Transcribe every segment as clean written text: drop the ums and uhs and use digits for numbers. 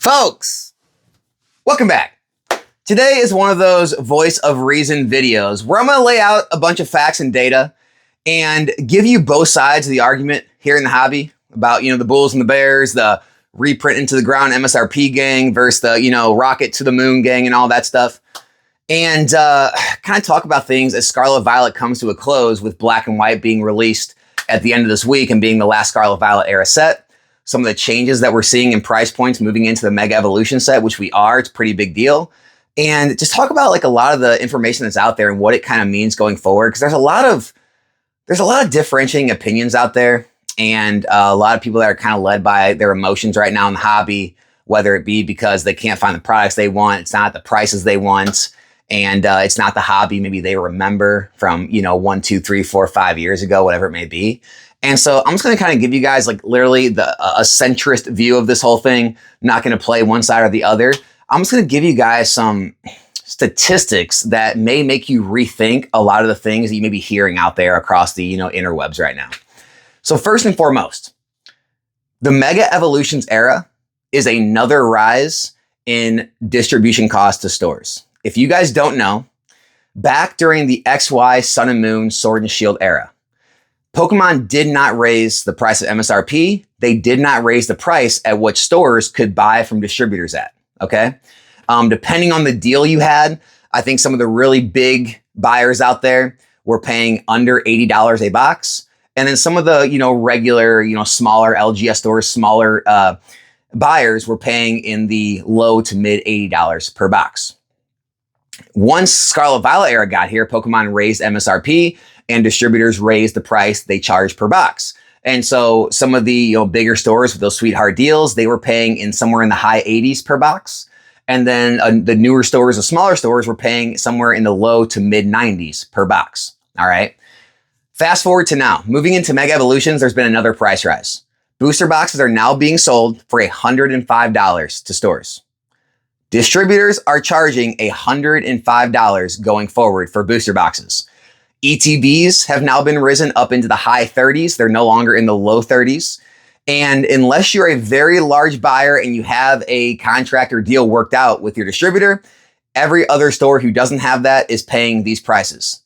Folks, welcome back. Today is one of those voice of reason videos where I'm going to lay out a bunch of facts and data and give you both sides of the argument here in the hobby about, the bulls and the bears, the reprint into the ground MSRP gang versus the, rocket to the moon gang and all that stuff. And kind of talk about things as Scarlet Violet comes to a close with Black and White being released at the end of this week and being the last Scarlet Violet era set. Some of the changes that we're seeing in price points moving into the Mega Evolution set, which we are, it's a pretty big deal. And just talk about like a lot of the information that's out there and what it kind of means going forward. Because there's a lot of differentiating opinions out there, and a lot of people that are kind of led by their emotions right now in the hobby, whether it be because they can't find the products they want, it's not the prices they want, and it's not the hobby maybe they remember from 1, 2, 3, 4, 5 years ago, whatever it may be. And so I'm just going to kind of give you guys like literally a centrist view of this whole thing. I'm not going to play one side or the other. I'm just going to give you guys some statistics that may make you rethink a lot of the things that you may be hearing out there across the interwebs right now. So first and foremost, the Mega Evolutions era is another rise in distribution costs to stores. If you guys don't know, back during the XY Sun and Moon Sword and Shield era, Pokemon did not raise the price of MSRP. They did not raise the price at what stores could buy from distributors at, okay? Depending on the deal you had, I think some of the really big buyers out there were paying under $80 a box. And then some of the, regular, smaller LGS stores, smaller buyers were paying in the low to mid $80 per box. Once Scarlet Violet era got here, Pokemon raised MSRP and distributors raised the price they charge per box. And so some of the bigger stores with those sweetheart deals, they were paying in somewhere in the high 80s per box. And then the newer stores, the smaller stores were paying somewhere in the low to mid 90s per box. All right. Fast forward to now, moving into Mega Evolutions, there's been another price rise. Booster boxes are now being sold for $105 to stores. Distributors are charging $105 going forward for booster boxes. ETBs have now been risen up into the high 30s. They're no longer in the low 30s. And unless you're a very large buyer and you have a contract or deal worked out with your distributor, every other store who doesn't have that is paying these prices.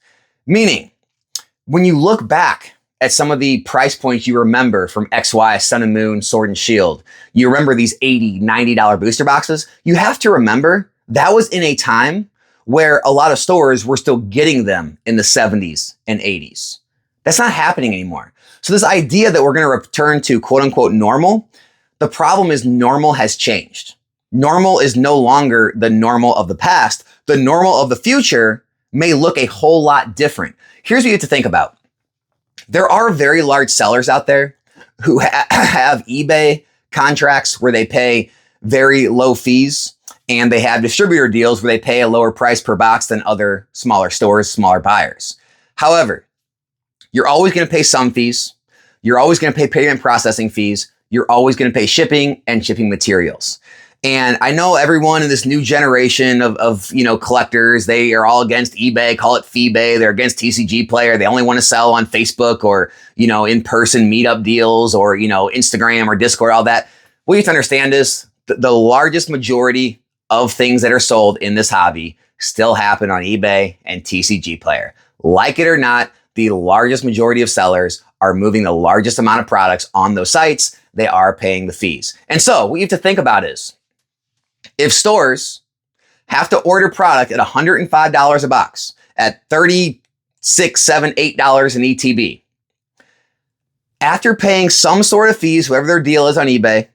Meaning, when you look back at some of the price points you remember from XY, Sun and Moon, Sword and Shield, you remember these $80, $90 booster boxes, you have to remember that was in a time where a lot of stores were still getting them in the 70s and 80s. That's not happening anymore. So this idea that we're going to return to quote unquote normal, the problem is normal has changed. Normal is no longer the normal of the past. The normal of the future may look a whole lot different. Here's what you have to think about. There are very large sellers out there who have eBay contracts where they pay very low fees, and they have distributor deals where they pay a lower price per box than other smaller stores, smaller buyers. However, you're always going to pay some fees. You're always going to pay payment processing fees. You're always going to pay shipping and shipping materials. And I know everyone in this new generation of collectors, they are all against eBay, call it Feebay. They're against TCG Player. They only want to sell on Facebook or, in-person meetup deals or, Instagram or Discord, all that. What you have to understand is the largest majority of things that are sold in this hobby still happen on eBay and TCG Player. Like it or not, the largest majority of sellers are moving the largest amount of products on those sites. They are paying the fees. And so what you have to think about is, if stores have to order product at $105 a box, at $36, $7, $8 in ETB, after paying some sort of fees, whoever their deal is on eBay,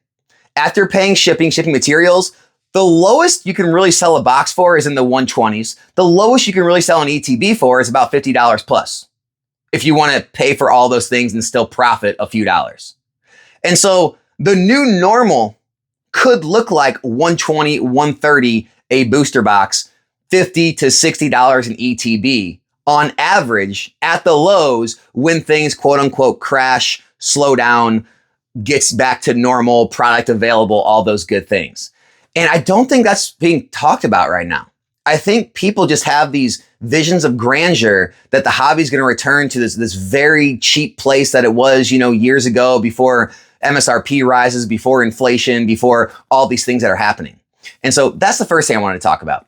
after paying shipping materials, the lowest you can really sell a box for is in the 120s. The lowest you can really sell an ETB for is about $50 plus, if you want to pay for all those things and still profit a few dollars. And so the new normal could look like $120, $130 a booster box, $50 to $60 in ETB on average at the lows when things quote unquote crash, slow down, gets back to normal, product available, all those good things. And I don't think that's being talked about right now. I think people just have these visions of grandeur that the hobby is going to return to this very cheap place that it was, years ago before MSRP rises, before inflation, before all these things that are happening. And so that's the first thing I wanted to talk about.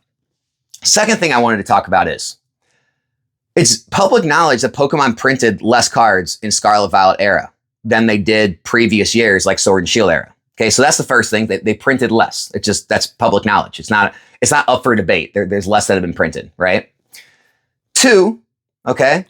Second thing I wanted to talk about is it's public knowledge that Pokemon printed less cards in Scarlet Violet era than they did previous years like Sword and Shield era. Okay, so that's the first thing. They printed less. That's public knowledge. It's not up for debate. There's less that have been printed, right? 2, okay,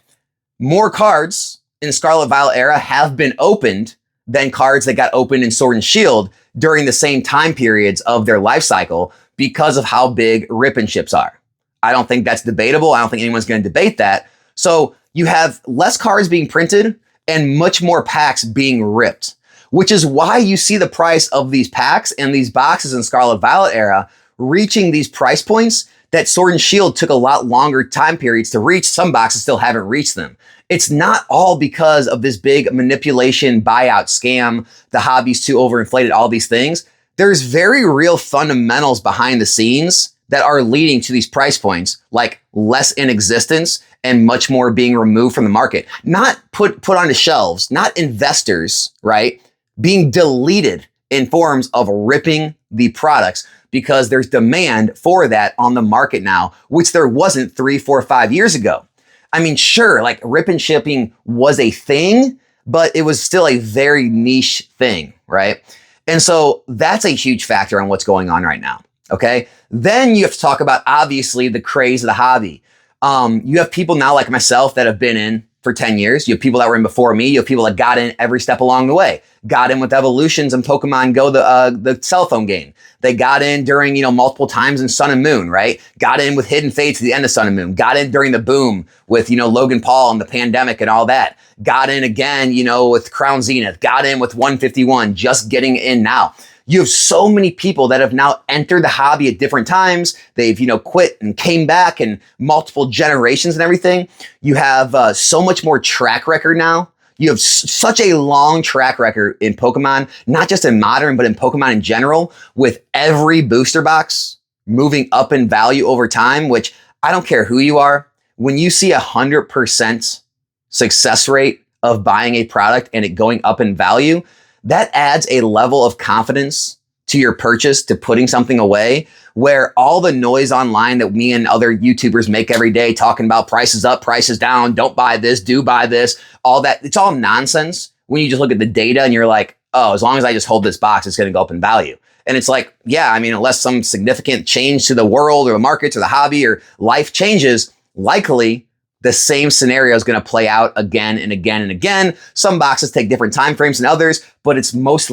more cards in Scarlet Violet era have been opened than cards that got opened in Sword and Shield during the same time periods of their life cycle because of how big rip and ships are. I don't think that's debatable. I don't think anyone's going to debate that. So you have less cards being printed and much more packs being ripped, which is why you see the price of these packs and these boxes in Scarlet Violet era reaching these price points that Sword and Shield took a lot longer time periods to reach. Some boxes still haven't reached them. It's not all because of this big manipulation, buyout scam, the hobby's too overinflated, all these things. There's very real fundamentals behind the scenes that are leading to these price points, like less in existence and much more being removed from the market. Not put onto shelves, not investors, right? Being deleted in forms of ripping the products because there's demand for that on the market now, which there wasn't 3, 4, 5 years ago. I mean, sure, like rip and shipping was a thing, but it was still a very niche thing, right? And so that's a huge factor on what's going on right now, okay? Then you have to talk about, obviously, the craze of the hobby. You have people now like myself that have been in for 10 years. You have people that were in before me. You have people that got in every step along the way. Got in with Evolutions and Pokemon Go, the cell phone game. They got in during, multiple times in Sun and Moon, right? Got in with Hidden Fates at the end of Sun and Moon. Got in during the boom with, Logan Paul and the pandemic and all that. Got in again, with Crown Zenith. Got in with 151, just getting in now. You have so many people that have now entered the hobby at different times. They've, quit and came back and multiple generations and everything. You have so much more track record now. You have such a long track record in Pokemon, not just in Modern, but in Pokemon in general, with every booster box moving up in value over time, which I don't care who you are. When you see 100% success rate of buying a product and it going up in value, that adds a level of confidence to your purchase, to putting something away, where all the noise online that me and other YouTubers make every day talking about prices up, prices down, don't buy this, do buy this, all that, it's all nonsense when you just look at the data and you're like, oh, as long as I just hold this box, it's going to go up in value. And it's like, yeah, I mean, unless some significant change to the world or the markets or the hobby or life changes, likely the same scenario is going to play out again and again and again. Some boxes take different time frames than others, but it's the most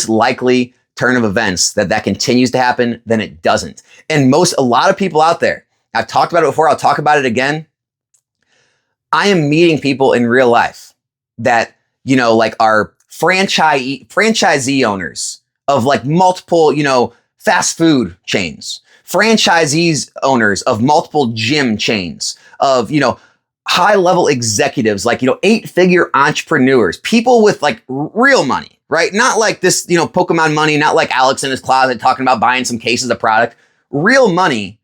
likely turn of events that continues to happen than it doesn't. And a lot of people out there, I've talked about it before, I'll talk about it again. I am meeting people in real life that, like are franchisee owners of like multiple, fast food chains, franchisees owners of multiple gym chains, of, high level executives, like, 8-figure entrepreneurs, people with like real money, right? Not like this, Pokemon money, not like Alex in his closet talking about buying some cases of product, real money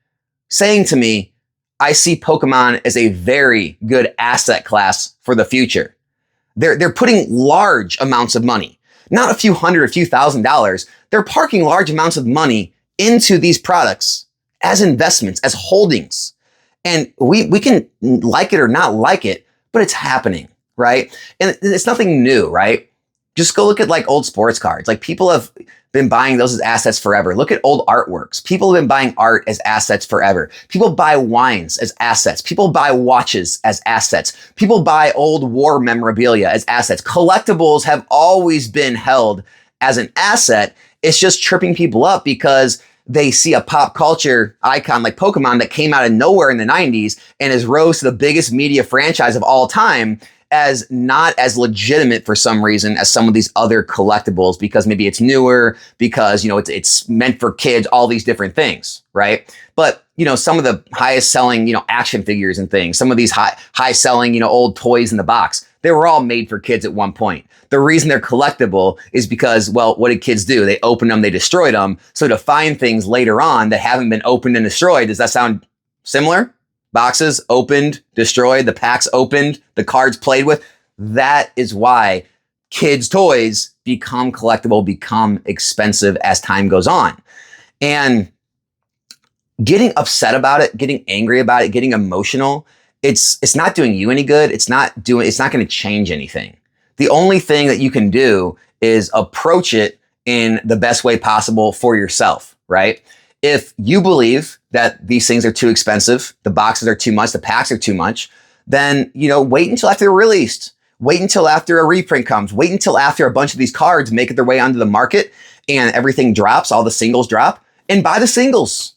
saying to me, I see Pokemon as a very good asset class for the future. They're putting large amounts of money, not a few hundred, a few $1,000s. They're parking large amounts of money into these products as investments, as holdings. And we can like it or not like it, but it's happening, right? And it's nothing new, right? Just go look at like old sports cards. Like people have been buying those as assets forever. Look at old artworks. People have been buying art as assets forever. People buy wines as assets. People buy watches as assets. People buy old war memorabilia as assets. Collectibles have always been held as an asset. It's just tripping people up because they see a pop culture icon like Pokemon that came out of nowhere in the 90s and has rose to the biggest media franchise of all time as not as legitimate for some reason as some of these other collectibles, because maybe it's newer, because, it's meant for kids, all these different things, right? But, some of the highest selling, action figures and things, some of these high selling, old toys in the box, they were all made for kids at one point. The reason they're collectible is because, well, what did kids do? They opened them, they destroyed them. So to find things later on that haven't been opened and destroyed, does that sound similar? Boxes opened, destroyed, the packs opened, the cards played with. That is why kids' toys become collectible, become expensive as time goes on. And getting upset about it, getting angry about it, getting emotional, it's not doing you any good. It's not going to change anything. The only thing that you can do is approach it in the best way possible for yourself, right? If you believe that these things are too expensive, the boxes are too much, the packs are too much, then, wait until after they're released. Wait until after a reprint comes. Wait until after a bunch of these cards make their way onto the market and everything drops, all the singles drop, and buy the singles.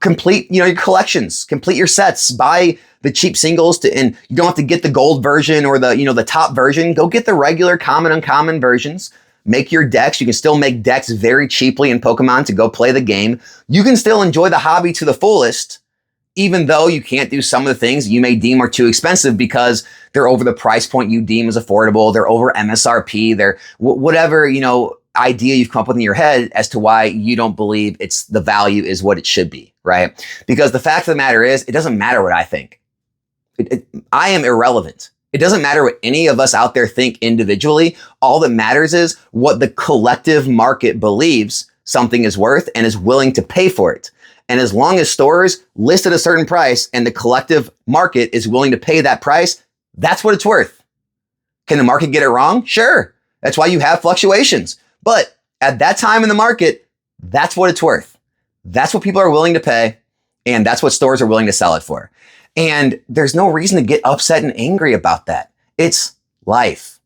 Complete, your collections, complete your sets, buy the cheap singles and you don't have to get the gold version or the top version. Go get the regular common, uncommon versions. Make your decks. You can still make decks very cheaply in Pokemon to go play the game. You can still enjoy the hobby to the fullest, even though you can't do some of the things you may deem are too expensive because they're over the price point you deem as affordable. They're over MSRP. They're whatever, idea you've come up with in your head as to why you don't believe it's the value is what it should be, right? Because the fact of the matter is, it doesn't matter what I think. I am irrelevant. It doesn't matter what any of us out there think individually. All that matters is what the collective market believes something is worth and is willing to pay for it. And as long as stores list at a certain price and the collective market is willing to pay that price, that's what it's worth. Can the market get it wrong? Sure. That's why you have fluctuations. But at that time in the market, that's what it's worth. That's what people are willing to pay. And that's what stores are willing to sell it for. And there's no reason to get upset and angry about that. It's life.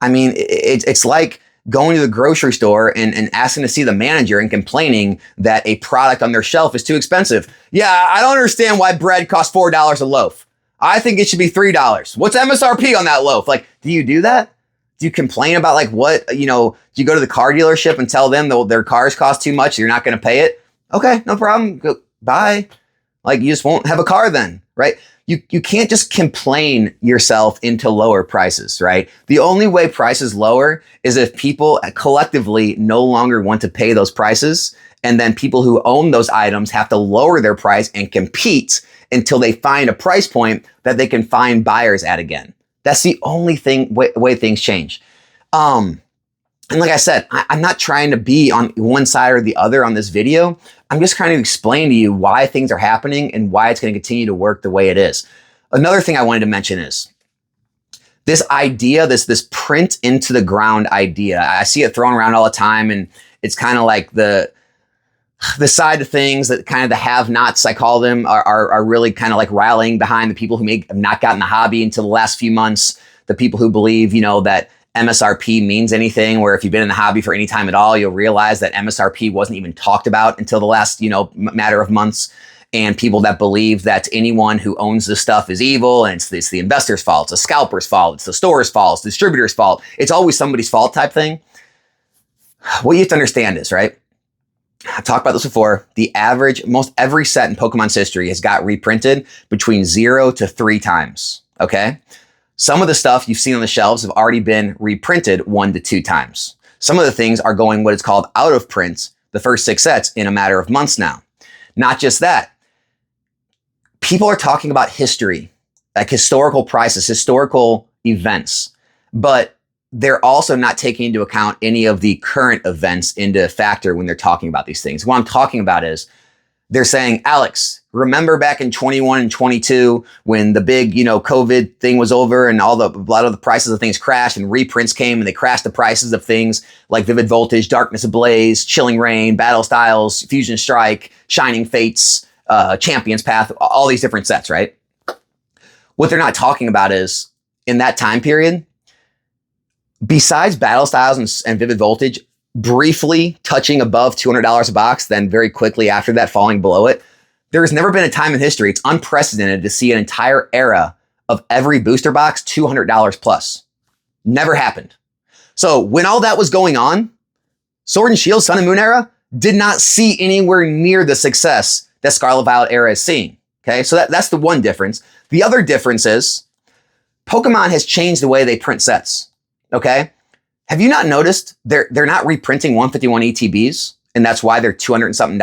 I mean, it's like going to the grocery store and asking to see the manager and complaining that a product on their shelf is too expensive. Yeah, I don't understand why bread costs $4 a loaf. I think it should be $3. What's MSRP on that loaf? Like, do you do that? Do you complain about do you go to the car dealership and tell them their cars cost too much, you're not going to pay it? Okay, no problem. Go, bye. Like, you just won't have a car then, right? You can't just complain yourself into lower prices, right? The only way prices lower is if people collectively no longer want to pay those prices. And then people who own those items have to lower their price and compete until they find a price point that they can find buyers at again. That's the only way things change. And like I said, I'm not trying to be on one side or the other on this video. I'm just trying to explain to you why things are happening and why it's going to continue to work the way it is. Another thing I wanted to mention is this idea, this print into the ground idea. I see it thrown around all the time, and it's kind of like the side of things that kind of the have-nots, I call them, are really kind of like rallying behind the people who may have not gotten the hobby until the last few months, the people who believe, that MSRP means anything, where if you've been in the hobby for any time at all, you'll realize that MSRP wasn't even talked about until the last, matter of months. And people that believe that anyone who owns this stuff is evil, and it's the investor's fault, it's the scalper's fault, it's the store's fault, it's the distributor's fault. It's always somebody's fault type thing. What you have to understand is, right? I've talked about this before. The average, most every set in Pokemon's history has got reprinted between 0 to 3 times. Okay. Some of the stuff you've seen on the shelves have already been reprinted 1 to 2 times. Some of the things are going what is called out of print, the first 6 sets, in a matter of months now. Not just that. People are talking about history, like historical prices, historical events, but they're also not taking into account any of the current events into factor when they're talking about these things. What I'm talking about is they're saying, Alex, remember back in 21 and 22 when the big, COVID thing was over and a lot of the prices of things crashed and reprints came and they crashed the prices of things like Vivid Voltage, Darkness Ablaze, Chilling Reign, Battle Styles, Fusion Strike, Shining Fates, Champion's Path, all these different sets, right? What they're not talking about is in that time period, besides Battle Styles and Vivid Voltage, briefly touching above $200 a box, then very quickly after that falling below it, there has never been a time in history, it's unprecedented to see an entire era of every booster box $200 plus. Never happened. So when all that was going on, Sword and Shield, Sun and Moon era did not see anywhere near the success that Scarlet Violet era is seeing. Okay, so that's the one difference. The other difference is Pokemon has changed the way they print sets. Okay, have you not noticed they're not reprinting 151 ETBs, and that's why they're $200 and something.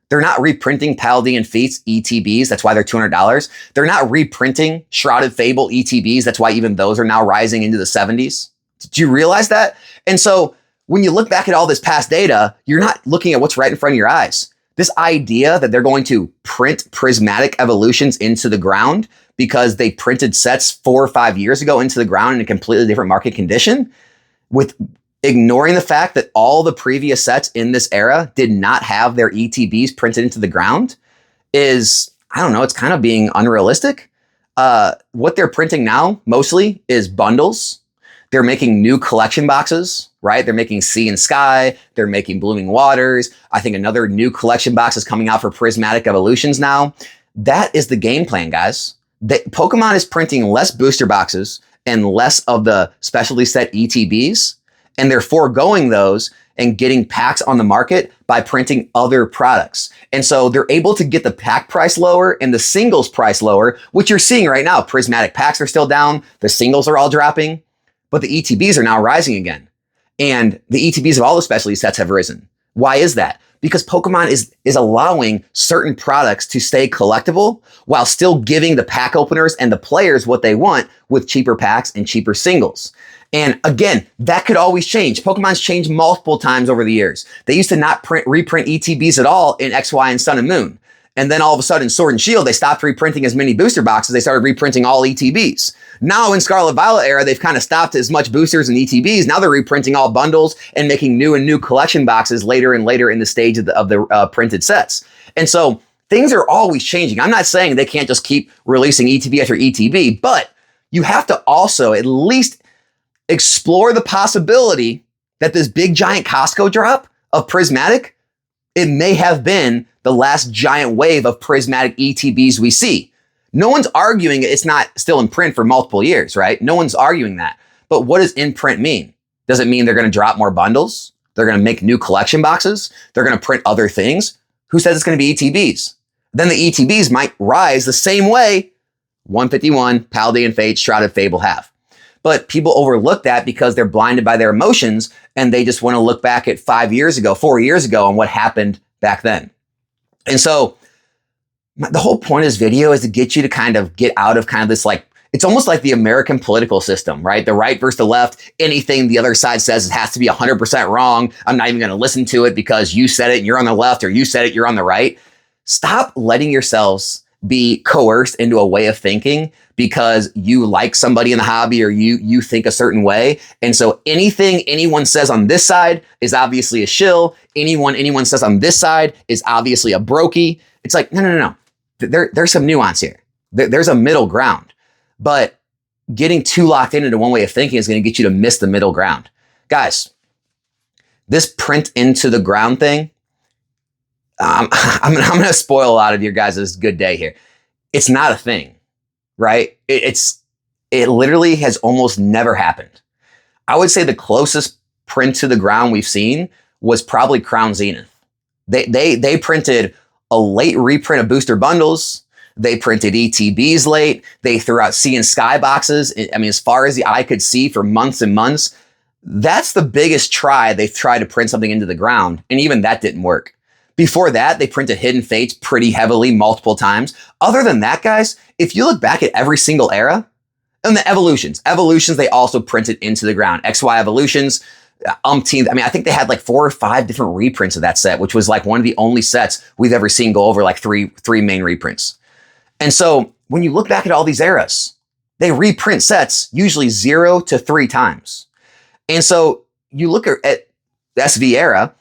They're not reprinting Paldean Feats ETBs, that's why they're $200. They're not reprinting Shrouded Fable ETBs, that's why even those are now rising into the 70s. Did you realize that? And so when you look back at all this past data, you're not looking at what's right in front of your eyes. This idea that they're going to print prismatic evolutions into the ground because they printed sets 4 or 5 years ago into the ground in a completely different market condition, with ignoring the fact that all the previous sets in this era did not have their ETBs printed into the ground, is, I don't know, it's kind of being unrealistic. What they're printing now mostly is bundles. They're making new collection boxes, right? They're making Sea and Sky. They're making Blooming Waters. I think another new collection box is coming out for Prismatic Evolutions now. That is the game plan, guys. Pokemon is printing less booster boxes and less of the specialty set ETBs, and they're foregoing those and getting packs on the market by printing other products. And so they're able to get the pack price lower and the singles price lower, which you're seeing right now. Prismatic packs are still down. The singles are all dropping, but the ETBs are now rising again. And the ETBs of all the specialty sets have risen. Why is that? Because Pokemon is allowing certain products to stay collectible while still giving the pack openers and the players what they want with cheaper packs and cheaper singles. And again, that could always change. Pokemon's changed multiple times over the years. They used to not reprint ETBs at all in X, Y, and Sun and Moon. And then all of a sudden, Sword and Shield, they stopped reprinting as many booster boxes. They started reprinting all ETBs. Now in Scarlet Violet era, they've kind of stopped as much boosters and ETBs. Now they're reprinting all bundles and making new and new collection boxes later and later in the stage of the printed sets. And so things are always changing. I'm not saying they can't just keep releasing ETB after ETB, but you have to also at least explore the possibility that this big giant Costco drop of Prismatic, it may have been the last giant wave of Prismatic ETBs we see. No one's arguing it's not still in print for multiple years, right? No one's arguing that. But what does in print mean? Does it mean they're going to drop more bundles? They're going to make new collection boxes? They're going to print other things? Who says it's going to be ETBs? Then the ETBs might rise the same way 151, Paldean Fate, Shrouded Fable have. But people overlook that because they're blinded by their emotions and they just want to look back at 4 years ago and what happened back then. And so the whole point of this video is to get you to kind of get out of kind of this, like, it's almost like the American political system, right? The right versus the left. Anything the other side says, it has to be 100% wrong. I'm not even going to listen to it because you said it and you're on the left, or you said it, you're on the right. Stop letting yourselves be coerced into a way of thinking because you like somebody in the hobby or you think a certain way. And so anything anyone says on this side is obviously a shill. Anyone says on this side is obviously a brokey. It's like, no. There's some nuance here. There's a middle ground. But getting too locked into one way of thinking is going to get you to miss the middle ground. Guys, this print into the ground thing, I'm going to spoil a lot of your guys' good day here. It's not a thing, right? It literally has almost never happened. I would say the closest print to the ground we've seen was probably Crown Zenith. They printed a late reprint of booster bundles. They printed ETBs late. They threw out Sea and Sky boxes. I mean, as far as the eye could see for months and months. That's the biggest try they've tried to print something into the ground. And even that didn't work. Before that, they printed Hidden Fates pretty heavily multiple times. Other than that, guys, if you look back at every single era, and the evolutions, they also printed into the ground. XY evolutions, umpteenth. I mean, I think they had like 4 or 5 different reprints of that set, which was like one of the only sets we've ever seen go over like three main reprints. And so when you look back at all these eras, they reprint sets usually 0 to 3 times. And so you look at the SV era,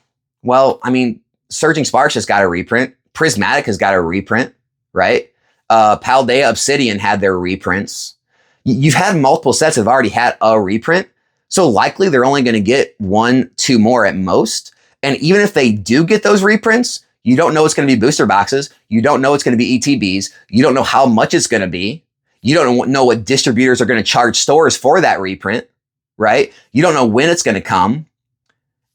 well, I mean, Surging Sparks has got a reprint. Prismatic has got a reprint, right? Paldea Obsidian had their reprints. You've had multiple sets that have already had a reprint. So likely they're only going to get 1, 2 more at most. And even if they do get those reprints, you don't know it's going to be booster boxes. You don't know it's going to be ETBs. You don't know how much it's going to be. You don't know what distributors are going to charge stores for that reprint, right? You don't know when it's going to come.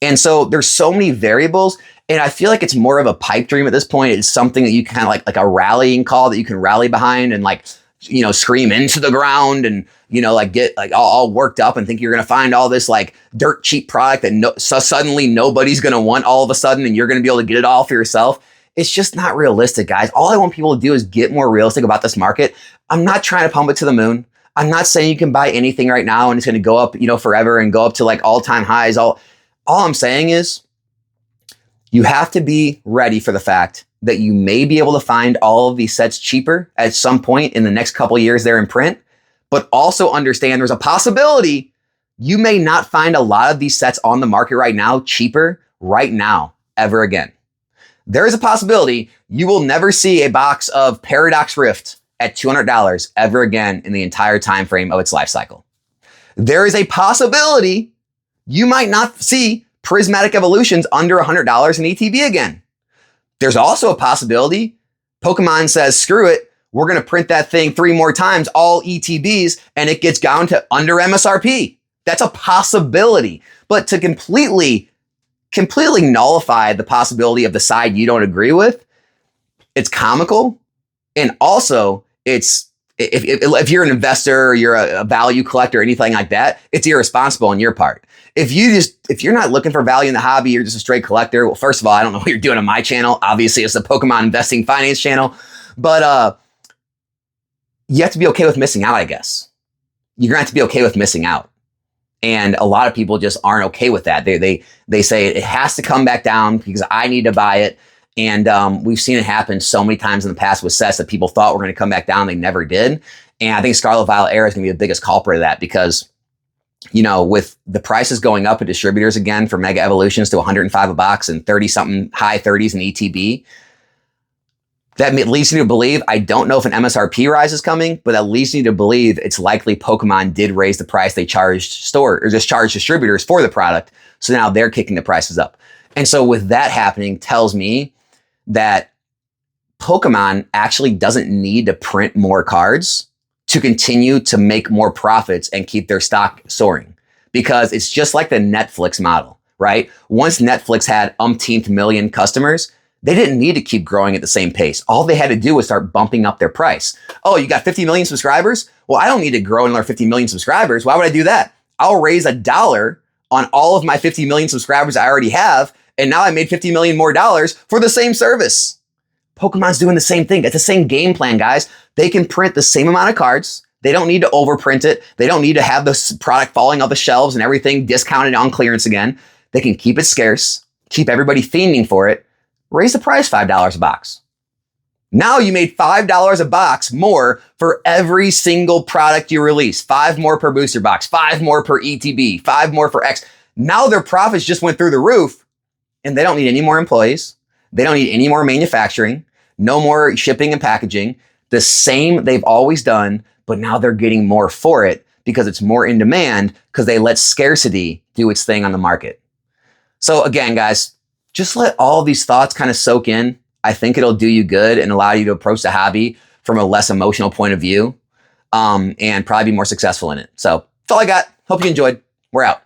And so there's so many variables. And I feel like it's more of a pipe dream at this point. It's something that you kind of like a rallying call that you can rally behind and like, you know, scream into the ground and, you know, like get like all worked up and think you're going to find all this like dirt cheap product that so suddenly nobody's going to want all of a sudden and you're going to be able to get it all for yourself. It's just not realistic, guys. All I want people to do is get more realistic about this market. I'm not trying to pump it to the moon. I'm not saying you can buy anything right now and it's going to go up, forever and go up to like all-time highs. All I'm saying is you have to be ready for the fact that you may be able to find all of these sets cheaper at some point in the next couple of years they're in print, but also understand there's a possibility you may not find a lot of these sets on the market right now cheaper right now ever again. There is a possibility you will never see a box of Paradox Rift at $200 ever again in the entire time frame of its life cycle. There is a possibility you might not see Prismatic Evolutions under $100 in ETB again. There's also a possibility Pokemon says, screw it, we're going to print that thing 3 more times, all ETBs, and it gets down to under MSRP. That's a possibility. But to completely nullify the possibility of the side you don't agree with, it's comical. And also, it's if you're an investor or you're a value collector or anything like that, it's irresponsible on your part. If you're not looking for value in the hobby, you're just a straight collector. Well, first of all, I don't know what you're doing on my channel. Obviously, it's the Pokemon Investing Finance channel. But you have to be okay with missing out, I guess. You're going to have to be okay with missing out. And a lot of people just aren't okay with that. They say it has to come back down because I need to buy it. And we've seen it happen so many times in the past with sets that people thought were going to come back down. They never did. And I think Scarlet Violet Era is going to be the biggest culprit of that because, with the prices going up at distributors again for Mega Evolutions to 105 a box and 30 something, high 30s in ETB, that leads you to believe, I don't know if an MSRP rise is coming, but that leads you to believe it's likely Pokemon did raise the price they charged charged distributors for the product. So now they're kicking the prices up. And so with that happening tells me that Pokemon actually doesn't need to print more cards to continue to make more profits and keep their stock soaring. Because it's just like the Netflix model, right? Once Netflix had umpteenth million customers, they didn't need to keep growing at the same pace. All they had to do was start bumping up their price. Oh, you got 50 million subscribers? Well, I don't need to grow another 50 million subscribers. Why would I do that? I'll raise $1 on all of my 50 million subscribers I already have. And now I made 50 million more dollars for the same service. Pokemon's doing the same thing. It's the same game plan, guys. They can print the same amount of cards. They don't need to overprint it. They don't need to have the product falling off the shelves and everything discounted on clearance again. They can keep it scarce, keep everybody fiending for it, raise the price $5 a box. Now you made $5 a box more for every single product you release. 5 more per booster box, 5 more per ETB, 5 more for X. Now their profits just went through the roof and they don't need any more employees. They don't need any more manufacturing, no more shipping and packaging. The same they've always done, but now they're getting more for it because it's more in demand because they let scarcity do its thing on the market. So again, guys, just let all of these thoughts kind of soak in. I think it'll do you good and allow you to approach the hobby from a less emotional point of view and probably be more successful in it. So that's all I got. Hope you enjoyed. We're out.